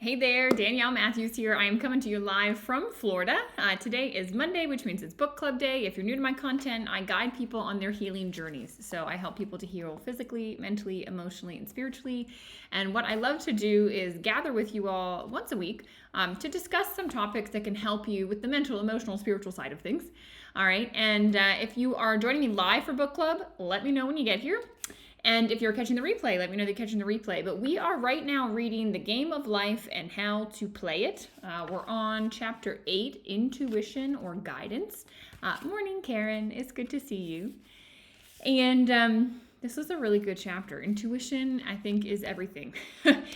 Hey there, Danielle Matthews here. I am coming to you live from Florida. Today is Monday, which means it's book club day. If you're new to my content, I guide people on their healing journeys. So I help people to heal physically, mentally, emotionally, and spiritually. And what I love to do is gather with you all once a week to discuss some topics that can help you with the mental, emotional, spiritual side of things. All right. And if you are joining me live for book club, let me know when you get here. And if you're catching the replay, let me know that you're catching the replay. But we are right now reading The Game of Life and How to Play It. We're on Chapter 8, Intuition or Guidance. Morning, Karen. It's good to see you. And this was a really good chapter. Intuition, I think, is everything.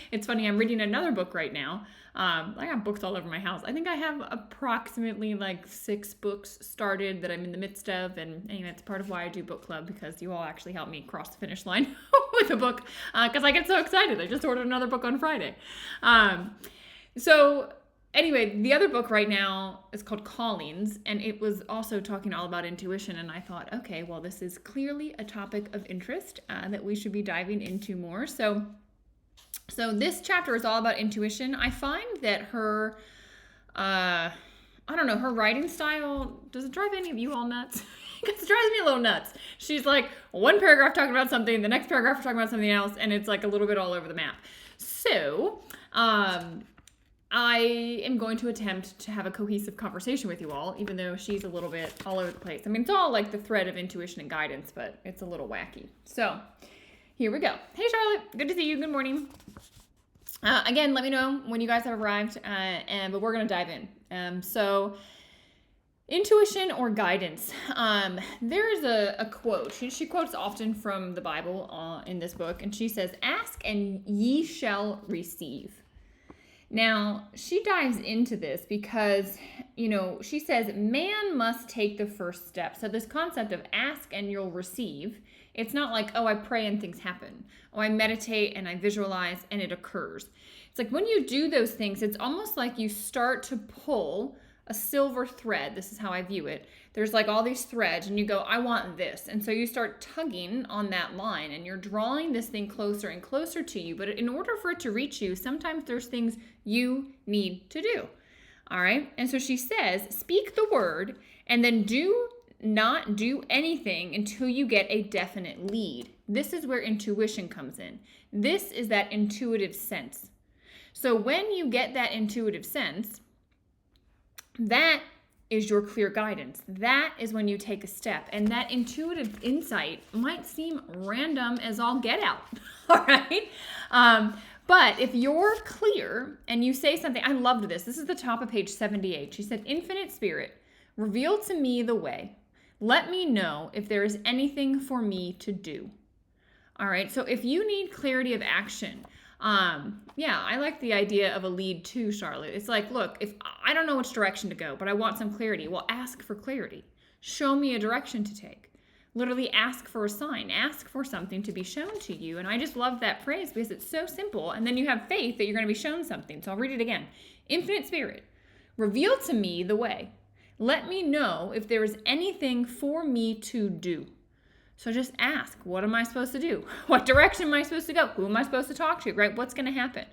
It's funny, I'm reading another book right now. I got books all over my house. I think I have approximately like 6 books started that I'm in the midst of. And anyway, it's part of why I do book club, because you all actually help me cross the finish line with a book, because I get so excited. I just ordered another book on Friday. Anyway, the other book right now is called Callings, and it was also talking all about intuition, and I thought, okay, well, this is clearly a topic of interest that we should be diving into more. So this chapter is all about intuition. I find that her, her writing style, does it drive any of you all nuts? Because it drives me a little nuts. She's like one paragraph talking about something, the next paragraph talking about something else, and it's like a little bit all over the map. So, I am going to attempt to have a cohesive conversation with you all, even though she's a little bit all over the place. I mean, it's all like the thread of intuition and guidance, but it's a little wacky. So here we go. Hey, Charlotte. Good to see you. Good morning. Again, let me know when you guys have arrived, but we're going to dive in. So intuition or guidance. There is a quote. She quotes often from the Bible in this book, and she says, "Ask and ye shall receive." Now, she dives into this because, she says man must take the first step. So this concept of ask and you'll receive, it's not like, oh, I pray and things happen. Oh, I meditate and I visualize and it occurs. It's like when you do those things, it's almost like you start to pull a silver thread. This is how I view it. There's like all these threads and you go, I want this. And so you start tugging on that line and you're drawing this thing closer and closer to you. But in order for it to reach you, sometimes there's things you need to do. All right. And so she says, speak the word and then do not do anything until you get a definite lead. This is where intuition comes in. This is that intuitive sense. So when you get that intuitive sense, that is your clear guidance. That is when you take a step. And that intuitive insight might seem random as all get out. All right? But if you're clear and you say something, I loved this. This is the top of page 78. She said, Infinite Spirit, reveal to me the way. Let me know if there is anything for me to do. All right? So if you need clarity of action, I like the idea of a lead too, Charlotte. It's like, look, if I don't know which direction to go, but I want some clarity, well, ask for clarity. Show me a direction to take. Literally ask for a sign. Ask for something to be shown to you. And I just love that phrase because it's so simple. And then you have faith that you're going to be shown something. So I'll read it again. Infinite Spirit, reveal to me the way. Let me know if there is anything for me to do. So just ask, what am I supposed to do? What direction am I supposed to go? Who am I supposed to talk to, right? What's going to happen?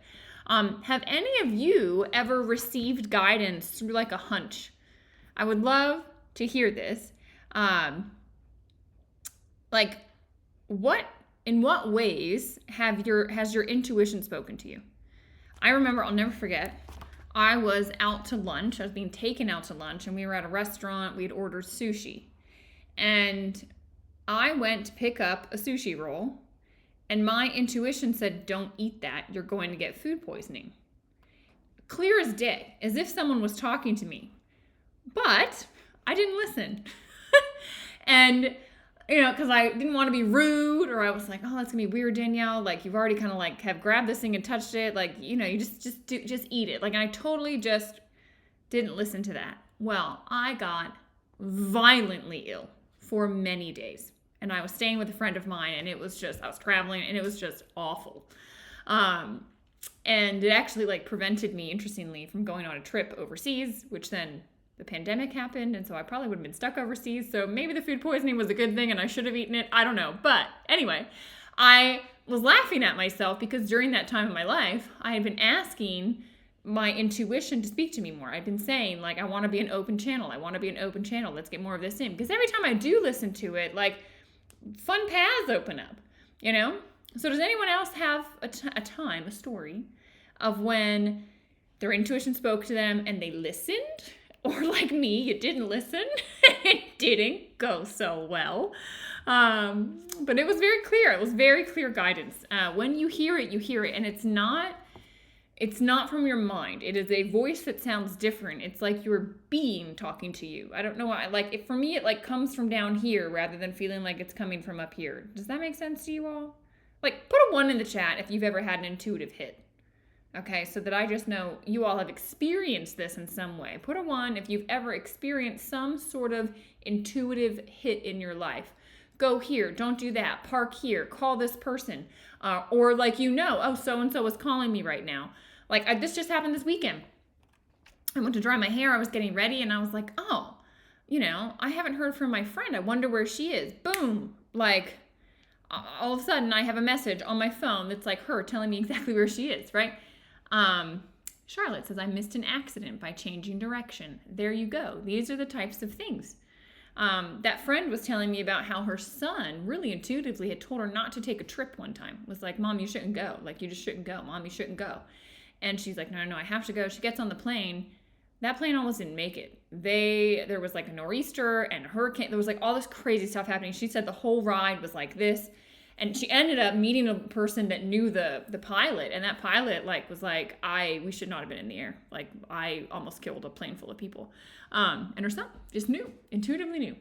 Have any of you ever received guidance through like a hunch? I would love to hear this. In what ways has your intuition spoken to you? I remember, I'll never forget, I was out to lunch. I was being taken out to lunch and we were at a restaurant. We had ordered sushi. And I went to pick up a sushi roll and my intuition said, don't eat that. You're going to get food poisoning. Clear as day, as if someone was talking to me. But I didn't listen. And, because I didn't want to be rude or I was like, oh, that's going to be weird, Danielle. Like, you've already kind of like have grabbed this thing and touched it. Like, you just eat it. Like, I totally just didn't listen to that. Well, I got violently ill for many days. And I was staying with a friend of mine and I was traveling and it was just awful. And it actually prevented me, interestingly, from going on a trip overseas, which then the pandemic happened. And so I probably would have been stuck overseas. So maybe the food poisoning was a good thing and I should have eaten it. I don't know. But anyway, I was laughing at myself because during that time of my life, I had been asking my intuition to speak to me more. I've been saying, like, I want to be an open channel. I want to be an open channel. Let's get more of this in. Because every time I do listen to it, like, fun paths open up, you know? So does anyone else have a story of when their intuition spoke to them and they listened? Or like me, you didn't listen. It didn't go so well. But it was very clear. It was very clear guidance. When you hear it, you hear it. And it's not from your mind. It is a voice that sounds different. It's like your being talking to you. I don't know why. Like, for me, it like comes from down here rather than feeling like it's coming from up here. Does that make sense to you all? Like, put a 1 in the chat if you've ever had an intuitive hit. Okay, so that I just know you all have experienced this in some way. Put a 1 if you've ever experienced some sort of intuitive hit in your life. Go here, don't do that, park here, call this person. Or like, oh, so-and-so is calling me right now. Like, this just happened this weekend. I went to dry my hair, I was getting ready, and I was like, oh, I haven't heard from my friend. I wonder where she is. Boom. Like, all of a sudden, I have a message on my phone that's like her telling me exactly where she is, right? Charlotte says, I missed an accident by changing direction. There you go. These are the types of things. That friend was telling me about how her son really intuitively had told her not to take a trip one time. Was like, Mom, you shouldn't go. Like, you just shouldn't go. Mom, you shouldn't go. And she's like, no, I have to go. She gets on the plane. That plane almost didn't make it. There was like a nor'easter and a hurricane. There was like all this crazy stuff happening. She said the whole ride was like this. And she ended up meeting a person that knew the pilot. And that pilot was like, we should not have been in the air. Like, I almost killed a plane full of people. And her son just knew, intuitively knew.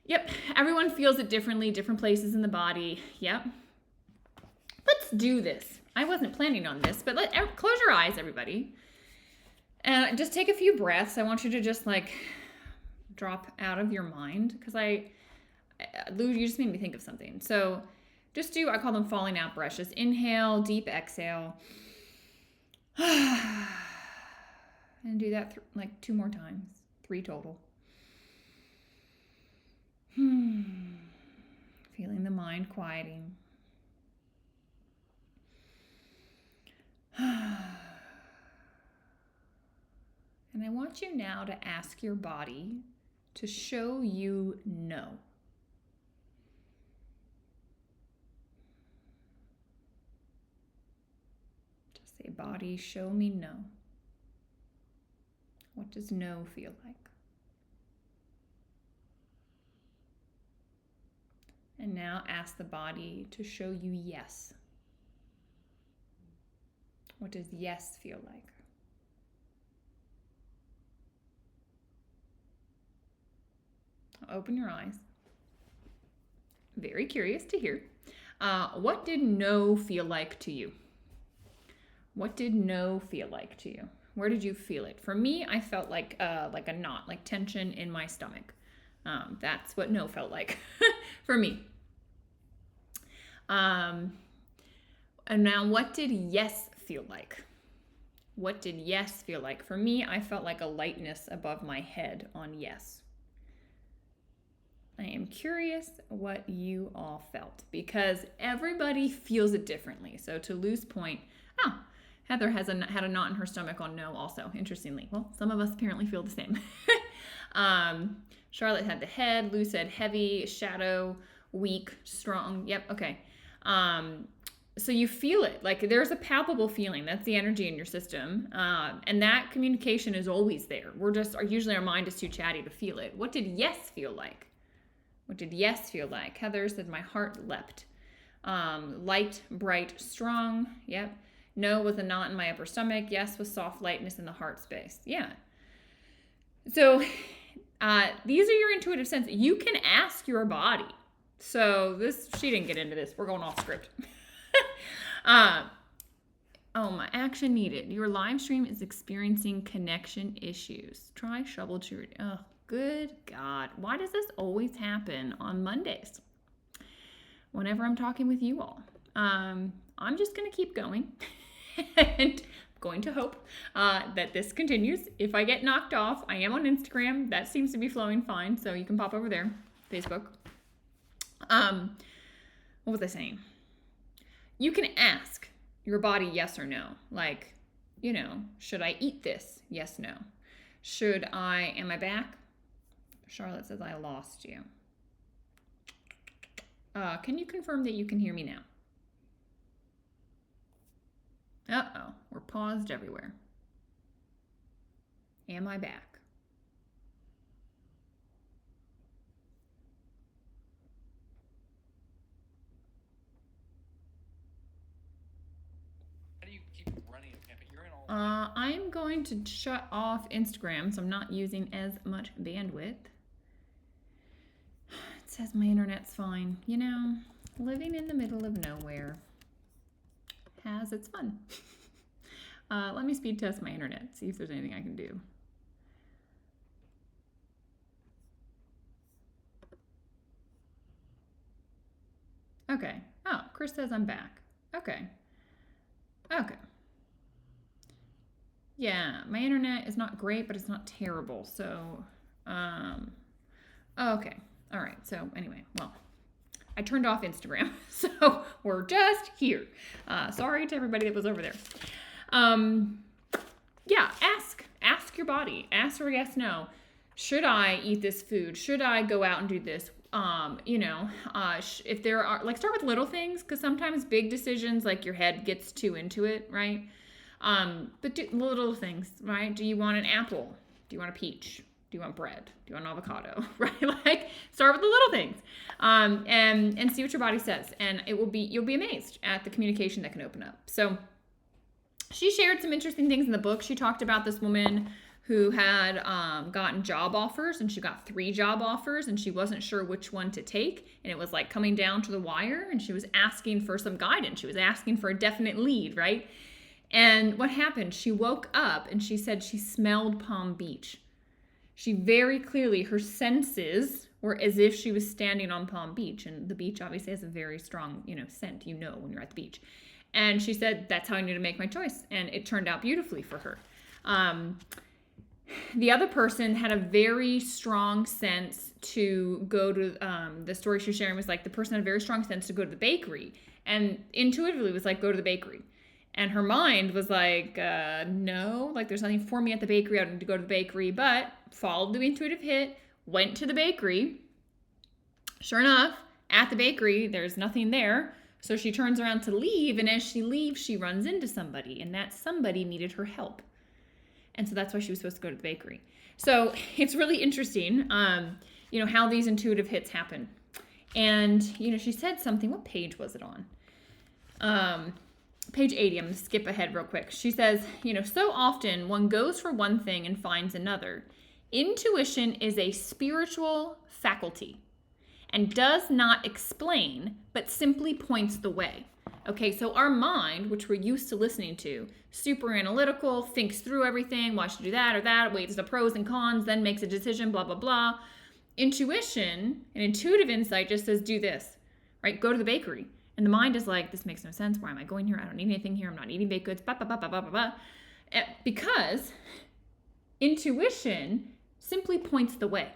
Yep, everyone feels it differently, different places in the body. Yep. Let's do this. I wasn't planning on this, but close your eyes, everybody. And just take a few breaths. I want you to just drop out of your mind, because Lou, you just made me think of something. So just I call them falling out brushes. Inhale, deep exhale. And do that 2 more times. 3 total. Feeling the mind quieting. And I want you now to ask your body to show you no. Just say, body, show me no. What does no feel like? And now ask the body to show you yes. What does yes feel like? Open your eyes. Very curious to hear. What did no feel like to you? What did no feel like to you? Where did you feel it? For me, I felt like a knot, like tension in my stomach. That's what no felt like for me. And now, what did yes feel like? What did yes feel like? For me, I felt like a lightness above my head on yes. I am curious what you all felt, because everybody feels it differently. So to Lou's point, Heather had a knot in her stomach on no also, interestingly. Well, some of us apparently feel the same. Charlotte had the head. Lou said heavy, shadow, weak, strong. Yep, okay. So you feel it. Like, there's a palpable feeling. That's the energy in your system. And that communication is always there. Usually our mind is too chatty to feel it. What did yes feel like? What did yes feel like? Heather said, my heart leapt. Light, bright, strong. Yep. No was a knot in my upper stomach. Yes was soft lightness in the heart space. Yeah. So these are your intuitive senses. You can ask your body. So she didn't get into this. We're going off script. My action needed. Your live stream is experiencing connection issues. Try shovel to. Oh, good God. Why does this always happen on Mondays? Whenever I'm talking with you all. I'm just going to keep going. And I'm going to hope that this continues. If I get knocked off, I am on Instagram. That seems to be flowing fine. So you can pop over there. Facebook. What was I saying? You can ask your body yes or no. Like, should I eat this? Yes, no. Am I back? Charlotte says, I lost you. Can you confirm that you can hear me now? Uh-oh, we're paused everywhere. Am I back? How do you keep running a campaign? You're in all. I'm going to shut off Instagram, so I'm not using as much bandwidth. It says my internet's fine. Living in the middle of nowhere has its fun. Let me speed test my internet, see if there's anything I can do. Okay. Oh, Chris says I'm back. Okay. Yeah, my internet is not great, but it's not terrible. So, okay. All right. So anyway, well, I turned off Instagram, so we're just here. Sorry to everybody that was over there. Yeah, ask your body. Ask for yes, no. Should I eat this food? Should I go out and do this? If there are, start with little things, because sometimes big decisions, your head gets too into it, right? But do little things, right? Do you want an apple? Do you want a peach? Do you want bread? Do you want an avocado? Right? Start with the little things, and see what your body says, and you'll be amazed at the communication that can open up. So she shared some interesting things in the book. She talked about this woman who had gotten job offers, and she got 3 job offers, and she wasn't sure which one to take, and it was coming down to the wire, and she was asking for some guidance. She was asking for a definite lead, right? And what happened? She woke up and she said she smelled Palm Beach. She very clearly, her senses were as if she was standing on Palm Beach, and the beach obviously has a very strong, scent, when you're at the beach. And she said, that's how I knew to make my choice, and it turned out beautifully for her. The other person had a very strong sense to go to, the story she was sharing was the person had a very strong sense to go to the bakery, and intuitively was go to the bakery. And her mind was no, there's nothing for me at the bakery. I don't need to go to the bakery, but followed the intuitive hit, went to the bakery. Sure enough, at the bakery, there's nothing there. So she turns around to leave, and as she leaves, she runs into somebody, and that somebody needed her help. And so that's why she was supposed to go to the bakery. So it's really interesting, how these intuitive hits happen. And, she said something, what page was it on? Page 80, I'm going to skip ahead real quick. She says, so often one goes for one thing and finds another. Intuition is a spiritual faculty and does not explain, but simply points the way. Okay, so our mind, which we're used to listening to, super analytical, thinks through everything, why should I do that or that, weighs the pros and cons, then makes a decision, blah, blah, blah. Intuition, an intuitive insight just says, do this, right? Go to the bakery. And the mind is this makes no sense. Why am I going here? I don't need anything here. I'm not eating baked goods. Because intuition simply points the way.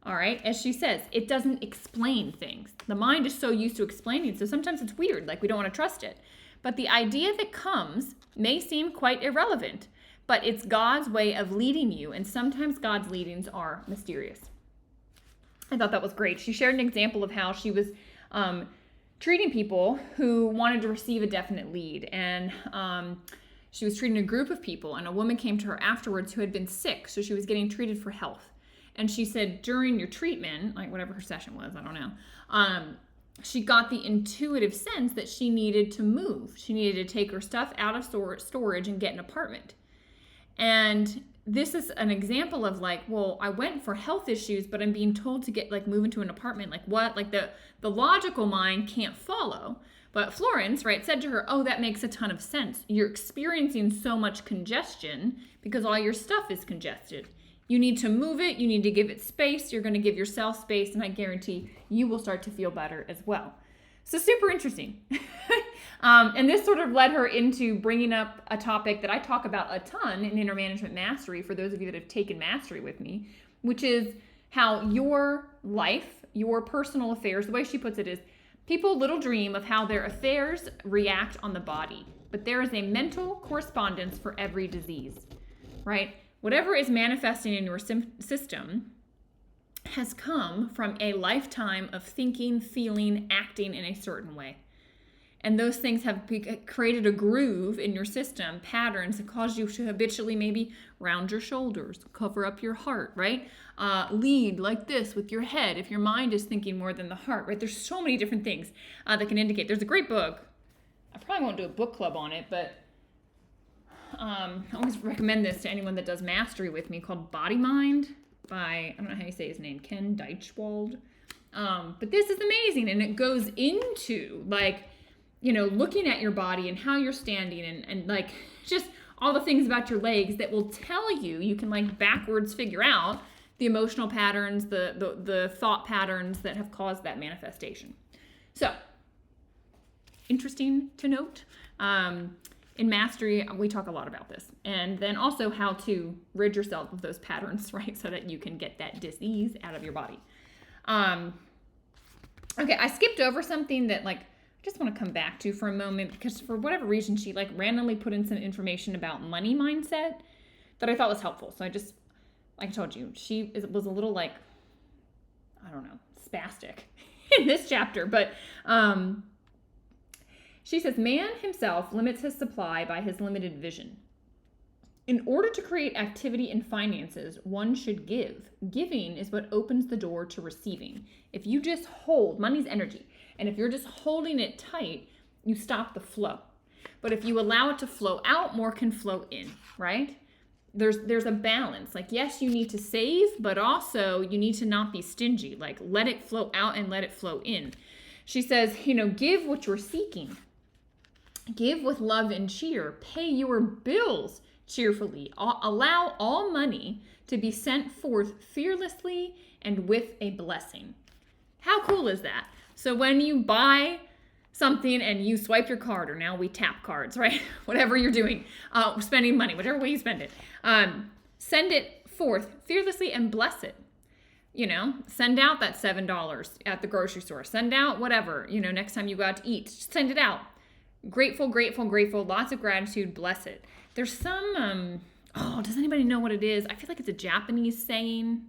All right? As she says, it doesn't explain things. The mind is so used to explaining, so sometimes it's weird. We don't want to trust it. But the idea that comes may seem quite irrelevant, but it's God's way of leading you, and sometimes God's leadings are mysterious. I thought that was great. She shared an example of how she was treating people who wanted to receive a definite lead. And she was treating a group of people, and a woman came to her afterwards who had been sick, so she was getting treated for health. And she said during your treatment, whatever her session was, I don't know, she got the intuitive sense that she needed to move. She needed to take her stuff out of storage and get an apartment. And this is an example of well, I went for health issues, but I'm being told to get move into an apartment. What? The logical mind can't follow. But Florence, right, said to her, oh, that makes a ton of sense. You're experiencing so much congestion because all your stuff is congested. You need to move it. You need to give it space. You're going to give yourself space, and I guarantee you will start to feel better as well. So super interesting. And this sort of led her into bringing up a topic that I talk about a ton in Inner Management Mastery, for those of you that have taken Mastery with me, which is how your life, your personal affairs, the way she puts it is, people little dream of how their affairs react on the body. but there is a mental correspondence for every disease, right? Whatever is manifesting in your system has come from a lifetime of thinking, feeling, acting in a certain way. And those things have created a groove in your system, patterns that cause you to habitually maybe round your shoulders, cover up your heart, right? Lead like this with your head if your mind is thinking more than the heart, right? There's so many different things that can indicate. There's a great book. I probably won't do a book club on it, but I always recommend this to anyone that does mastery with me, called Body Mind by, I don't know how you say his name, Ken Deichwald. But this is amazing, and it goes into like, you know, looking at your body and how you're standing and like just all the things about your legs that will tell you can like backwards figure out the emotional patterns, the thought patterns that have caused that manifestation. So, interesting to note. In mastery, we talk a lot about this. And then also how to rid yourself of those patterns, right? So that you can get that disease out of your body. Okay, I skipped over something that like I just want to come back to for a moment, because for whatever reason, she like randomly put in some information about money mindset that I thought was helpful. So I just, like I told you, she was a little like, I don't know, spastic in this chapter. But she says, man himself limits his supply by his limited vision. In order to create activity in finances, one should give. Giving is what opens the door to receiving. If you just hold, money's energy. And if you're just holding it tight, you stop the flow. But if you allow it to flow out, more can flow in, right? There's a balance. Like, yes, you need to save, but also you need to not be stingy. Like, let it flow out and let it flow in. She says, you know, give what you're seeking. Give with love and cheer. Pay your bills cheerfully. Allow all money to be sent forth fearlessly and with a blessing. How cool is that? So when you buy something and you swipe your card, or now we tap cards, right? Whatever you're doing, spending money, whichever way you spend it, send it forth fearlessly and bless it. You know, send out that $7 at the grocery store. Send out whatever, you know, next time you go out to eat, send it out. Grateful, grateful, grateful, lots of gratitude, bless it. There's some, does anybody know what it is? I feel like it's a Japanese saying.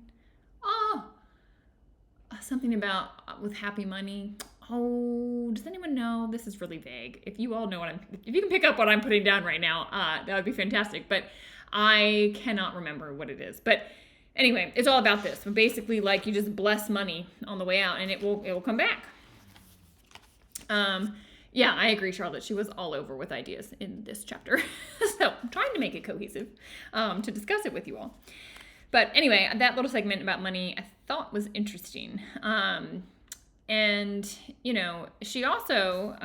Something about with happy money. Does anyone know? This is really vague. If you all know if you can pick up what I'm putting down right now, that would be fantastic. But I cannot remember what it is. But anyway, it's all about this. So basically, like, you just bless money on the way out, and it will come back. Yeah, I agree, Charlotte. She was all over with ideas in this chapter. So I'm trying to make it cohesive to discuss it with you all. But anyway, that little segment about money I thought was interesting. And, you know, she also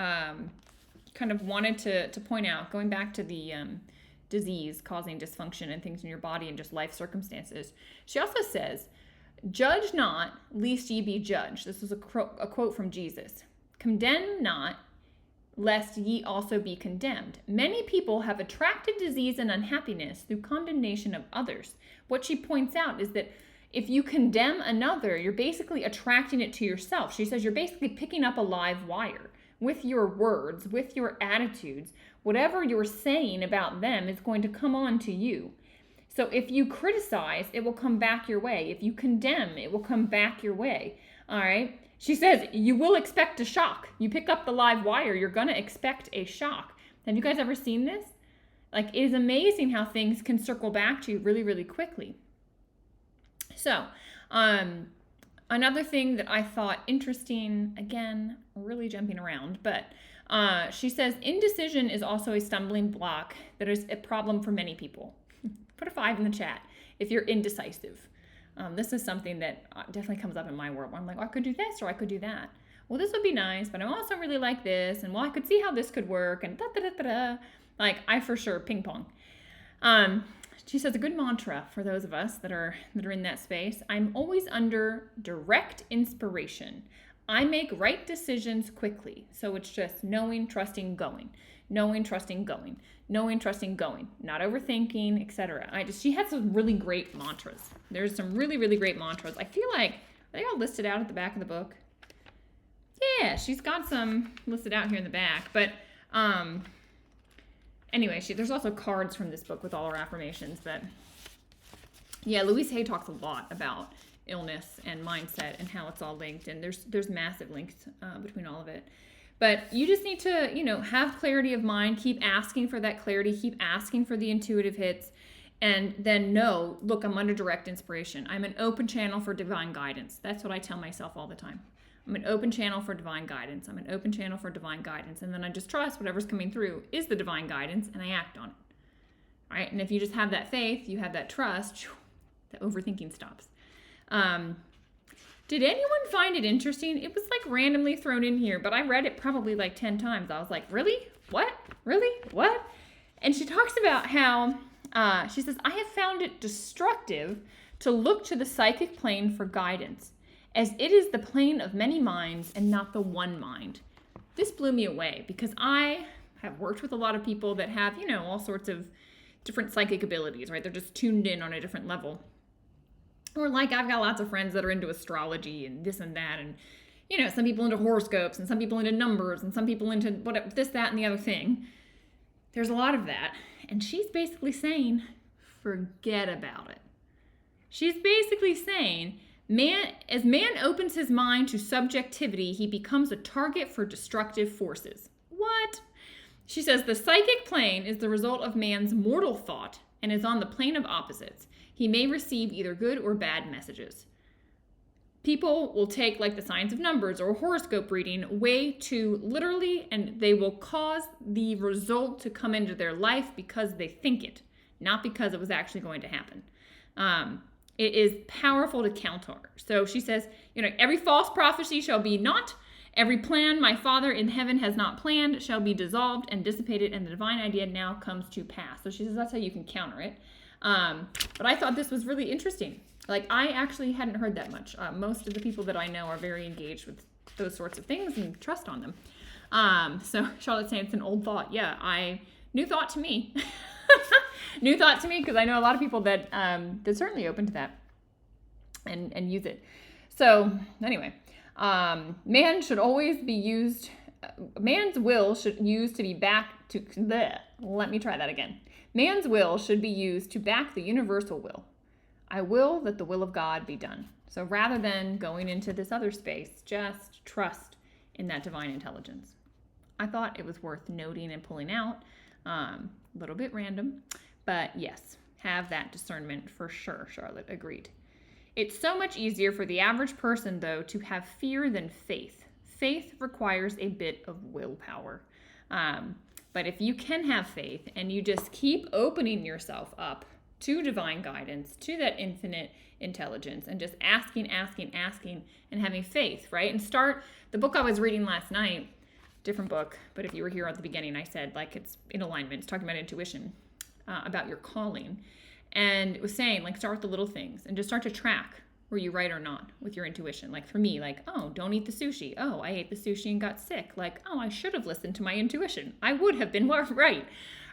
kind of wanted to point out, going back to the disease causing dysfunction and things in your body and just life circumstances, she also says, judge not, lest ye be judged. This is a quote from Jesus. Condemn not, lest ye also be condemned. Many people have attracted disease and unhappiness through condemnation of others. What she points out is that if you condemn another, you're basically attracting it to yourself. She says you're basically picking up a live wire with your words, with your attitudes. Whatever you're saying about them is going to come on to you. So if you criticize, it will come back your way. If you condemn, it will come back your way. All right? She says you will expect a shock. You pick up the live wire, you're going to expect a shock. Have you guys ever seen this? Like, it is amazing how things can circle back to you really, really quickly. So, another thing that I thought interesting, again, really jumping around, but she says indecision is also a stumbling block that is a problem for many people. Put a 5 in the chat if you're indecisive. This is something that definitely comes up in my world. I'm like, I could do this or I could do that. Well, this would be nice, but I also really like this, and well, I could see how this could work, and da-da-da-da-da. Like, I for sure ping pong. She says a good mantra for those of us that are in that space. I'm always under direct inspiration. I make right decisions quickly. So it's just knowing, trusting, going. Knowing, trusting, going. Knowing, trusting, going. Not overthinking, etc. She had some really great mantras. There's some really, really great mantras. I feel like, are they all listed out at the back of the book? Yeah, she's got some listed out here in the back. But anyway, there's also cards from this book with all her affirmations. But yeah, Louise Hay talks a lot about illness and mindset and how it's all linked. And there's massive links between all of it. But you just need to, have clarity of mind. Keep asking for that clarity. Keep asking for the intuitive hits. And then know, look, I'm under direct inspiration. I'm an open channel for divine guidance. That's what I tell myself all the time. I'm an open channel for divine guidance. I'm an open channel for divine guidance. And then I just trust whatever's coming through is the divine guidance, and I act on it. All right? And if you just have that faith, you have that trust, the overthinking stops. Did anyone find it interesting? It was like randomly thrown in here, but I read it probably like 10 times. I was like, really? What? Really? What? And she talks about how, she says, I have found it destructive to look to the psychic plane for guidance, as it is the plane of many minds and not the one mind. This blew me away because I have worked with a lot of people that have, all sorts of different psychic abilities, right? They're just tuned in on a different level. Or like I've got lots of friends that are into astrology and this and that, and some people into horoscopes and some people into numbers and some people into whatever, this, that, and the other thing. There's a lot of that. And she's basically saying, forget about it. She's basically saying, as man opens his mind to subjectivity, he becomes a target for destructive forces. What? She says, the psychic plane is the result of man's mortal thought and is on the plane of opposites. He may receive either good or bad messages. People will take like the signs of numbers or horoscope reading way too literally, and they will cause the result to come into their life because they think it, not because it was actually going to happen. It is powerful to counter. So she says, every false prophecy shall be not. Every plan my Father in heaven has not planned shall be dissolved and dissipated, and the divine idea now comes to pass. So she says that's how you can counter it. But I thought this was really interesting. Like, I actually hadn't heard that much. Most of the people that I know are very engaged with those sorts of things and trust on them. So Charlotte's saying it's an old thought. Yeah, new thought to me. New thought to me, because I know a lot of people that they're certainly open to that and use it. So anyway, man's will should use to be back to, let me try that again. Man's will should be used to back the universal will. I will that the will of God be done. So rather than going into this other space, just trust in that divine intelligence. I thought it was worth noting and pulling out. A little bit random, but yes, have that discernment for sure, Charlotte. Agreed. It's so much easier for the average person, though, to have fear than faith. Faith requires a bit of willpower. But if you can have faith and you just keep opening yourself up to divine guidance, to that infinite intelligence, and just asking, and having faith, right? And start the book I was reading last night, different book, but if you were here at the beginning, I said, like, it's in alignment. It's talking about intuition, about your calling. And it was saying, like, start with the little things and just start to track were you right or not with your intuition. Like for me, like, oh, don't eat the sushi. Oh, I ate the sushi and got sick. Like, oh, I should have listened to my intuition. I would have been right.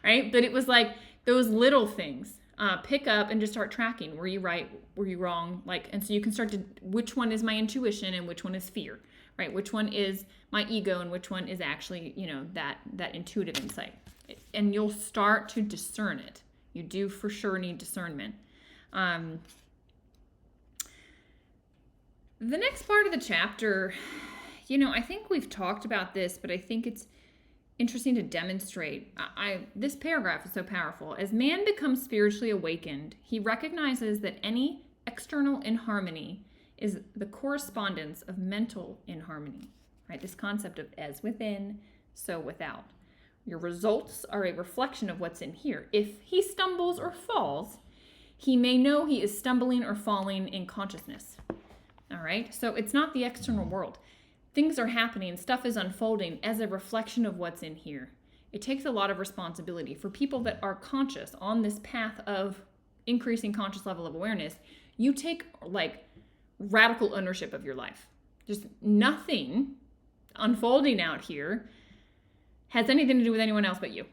But it was like those little things. Pick up and just start tracking. Were you right? Were you wrong? Like, and so you can start to, which one is my intuition and which one is fear, right? Which one is my ego and which one is actually, that intuitive insight. And you'll start to discern it. You do for sure need discernment. The next part of the chapter, I think we've talked about this, but I think it's interesting to demonstrate. This paragraph is so powerful. As man becomes spiritually awakened, he recognizes that any external inharmony is the correspondence of mental inharmony, right? This concept of as within, so without. Your results are a reflection of what's in here. If he stumbles or falls, he may know he is stumbling or falling in consciousness. All right? So it's not the external world. Things are happening, stuff is unfolding as a reflection of what's in here. It takes a lot of responsibility for people that are conscious on this path of increasing conscious level of awareness. You take like radical ownership of your life. Just nothing unfolding out here has anything to do with anyone else but you.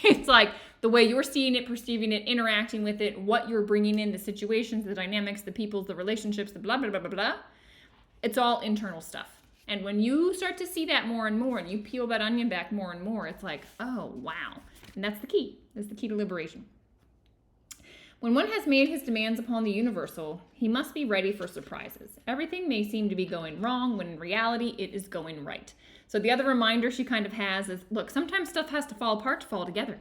It's like the way you're seeing it, perceiving it, interacting with it, what you're bringing in, the situations, the dynamics, the people, the relationships, the blah, blah, blah, blah, blah. It's all internal stuff. And when you start to see that more and more, and you peel that onion back more and more, it's like, oh, wow. And that's the key. That's the key to liberation. When one has made his demands upon the universal, he must be ready for surprises. Everything may seem to be going wrong when in reality it is going right. So the other reminder she kind of has is, look, sometimes stuff has to fall apart to fall together,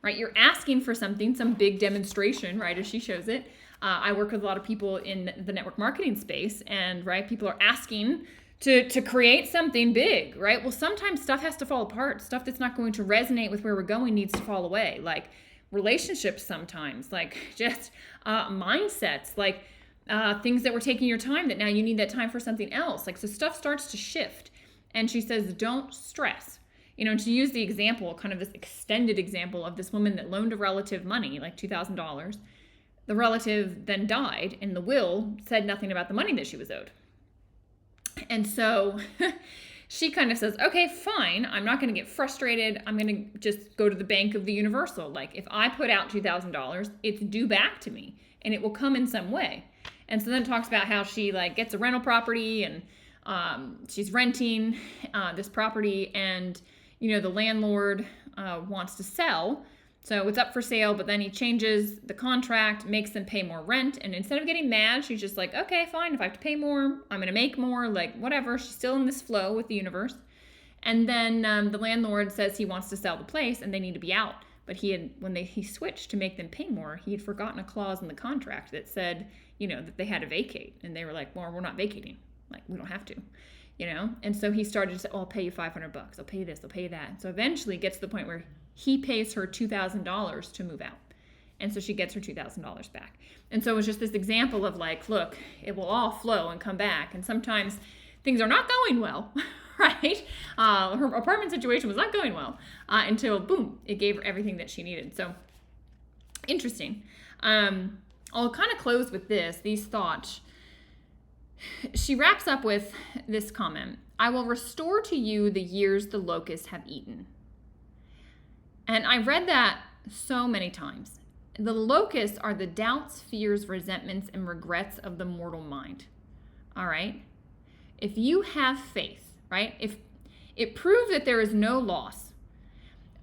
right? You're asking for something, some big demonstration, right, as she shows it. I work with a lot of people in the network marketing space, and right, people are asking to create something big, right? Well, sometimes stuff has to fall apart. Stuff that's not going to resonate with where we're going needs to fall away. Like relationships sometimes, like just mindsets, like things that were taking your time that now you need that time for something else. Like, so stuff starts to shift. And she says, don't stress. You know, and she used the example, kind of this extended example of this woman that loaned a relative money, like $2,000. The relative then died, and the will said nothing about the money that she was owed. And so she kind of says, okay, fine. I'm not going to get frustrated. I'm going to just go to the bank of the universal. Like, if I put out $2,000, it's due back to me, and it will come in some way. And so then it talks about how she like gets a rental property, and she's renting this property, and you know, the landlord wants to sell. So it's up for sale, but then he changes the contract, makes them pay more rent. And instead of getting mad, she's just like, okay, fine. If I have to pay more, I'm going to make more, like whatever. She's still in this flow with the universe. And then the landlord says he wants to sell the place and they need to be out. But when he switched to make them pay more, he had forgotten a clause in the contract that said, you know, that they had to vacate. And they were like, well, we're not vacating. Like, we don't have to, you know? And so he started to say, oh, I'll pay you $500. I'll pay you this. I'll pay you that. So eventually it gets to the point where he pays her $2,000 to move out. And so she gets her $2,000 back. And so it was just this example of like, look, it will all flow and come back. And sometimes things are not going well, right? Her apartment situation was not going well until, boom, it gave her everything that she needed. So interesting. I'll kind of close with these thoughts. She wraps up with this comment: I will restore to you the years the locusts have eaten. And I read that so many times. The locusts are the doubts, fears, resentments, and regrets of the mortal mind. All right? If you have faith, right? If it proves that there is no loss.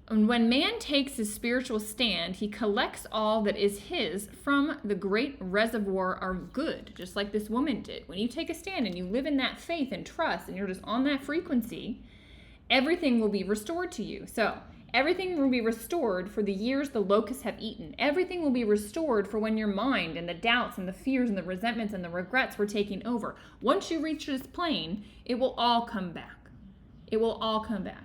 And when man takes his spiritual stand, he collects all that is his from the great reservoir of good, just like this woman did. When you take a stand and you live in that faith and trust, and you're just on that frequency, everything will be restored to you. So everything will be restored for the years the locusts have eaten. Everything will be restored for when your mind and the doubts and the fears and the resentments and the regrets were taking over. Once you reach this plane, it will all come back. It will all come back.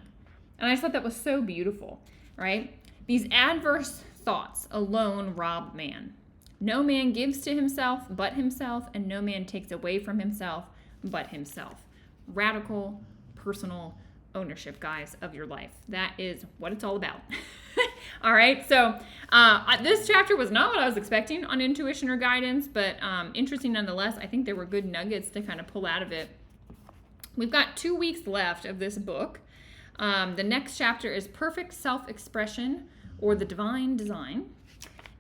And I just thought that was so beautiful, right? These adverse thoughts alone rob man. No man gives to himself but himself, and no man takes away from himself but himself. Radical, personal ownership, guys, of your life. That is what it's all about. All right, so this chapter was not what I was expecting on intuition or guidance, but interesting nonetheless. I think there were good nuggets to kind of pull out of it. We've got 2 weeks left of this book. The next chapter is Perfect Self-Expression, or the Divine Design.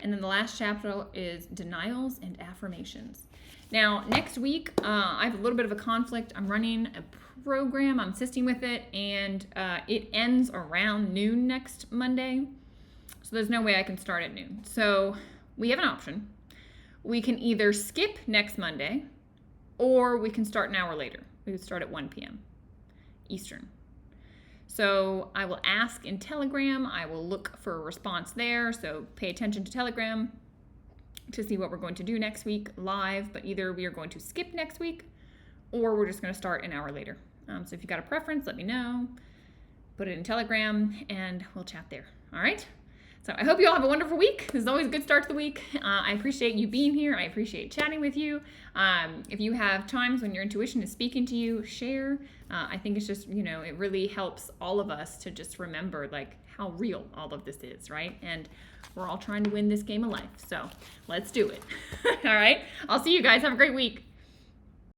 And then the last chapter is Denials and Affirmations. Now, next week, I have a little bit of a conflict. I'm running a program. I'm assisting with it, and it ends around noon next Monday. So there's no way I can start at noon. So we have an option. We can either skip next Monday, or we can start an hour later. We would start at 1 p.m. Eastern. So I will ask in Telegram. I will look for a response there. So pay attention to Telegram to see what we're going to do next week live. But either we are going to skip next week, or we're just going to start an hour later. So if you got a preference, let me know. Put it in Telegram, and we'll chat there. All right? So I hope you all have a wonderful week. This is always a good start to the week. I appreciate you being here. I appreciate chatting with you. If you have times when your intuition is speaking to you, share. I think it's just, it really helps all of us to just remember like how real all of this is, right? And we're all trying to win this game of life. So let's do it. All right. I'll see you guys. Have a great week.